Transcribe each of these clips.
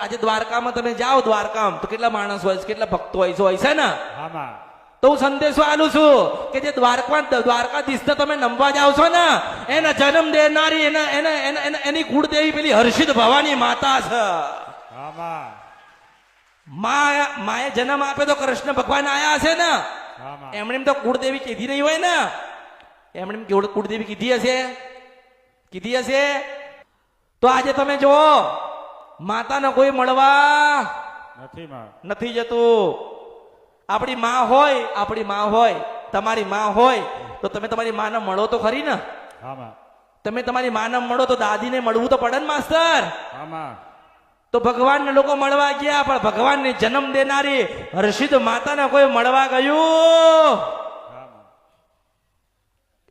આજે દ્વારકામાં તમે જાઓ દ્વારકામાં તો કેટલા માણસ હોય છે, કેટલા ભક્તો હોય છે ને. આમાં તો હું સંદેશો આલું છું કે જે દ્વારકાધીશ તમે નમવા જાવ છો ને એના જન્મ દેનારી એની કુળદેવી પેલી હર્ષિત ભવાની માતા છે. આમાં માએ જન્મ આપે તો કૃષ્ણ ભગવાન આયા છે ને. આમાં એમણે તો કુળદેવી કીધી નહીં હોય ને. એમણે કુળદેવી કીધી હશે. તો આજે તમે જુઓ માતાને કોઈ મળવા નથી જતું. આપણી માં હોય તમારી માં હોય તો તમે તમારી માને મળો તો ખરી ને. આમાં તમે તમારી માને મળો તો દાદીને મળવું તો પડે ને માસ્તર. આમાં તો ભગવાનને લોકો મળવા ગયા પણ ભગવાનને જન્મ દેનારી હર્ષિત માતાને કોઈ મળવા ગયું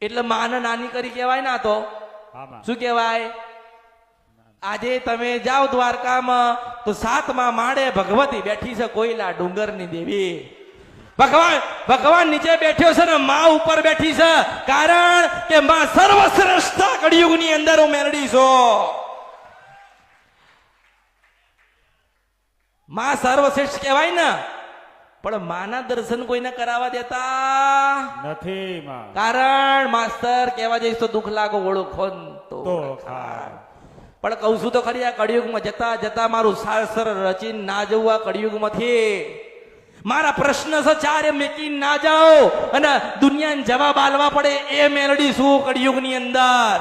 એટલે માને નાની કરી કહેવાય ના. તો શું કહેવાય? આજે તમે જાઓ દ્વારકામાં તો 7મા માળે ભગવતી બેઠી છે, કોઈલા ડુંગરની દેવી. ભગવાન નીચે બેઠ્યો છે ને માં ઉપર બેઠી છે, કારણ કે માં સર્વશ્રેષ્ઠ કળિયુગની અંદર હું મેળડી છું. માં સર્વશ્રેષ્ઠ કહેવાય ને, પણ માના દર્શન કોઈને કરાવવા દેતા નથી. કારણ માસ્તર કહેવા જઈશ તો દુઃખ લાગો ઓળખો તો પણ કહું છું તો ખરી, આ કળિયુગમાં જતા જતા મારું શાસ્ત્ર રચીને ના જવું આ કળિયુગમાંથી. મારા પ્રશ્ન છે ચારે મેકીને ના જાઓ અને દુનિયાને જવાબ આલવા પડે એ મેળડી શું કળિયુગની અંદર.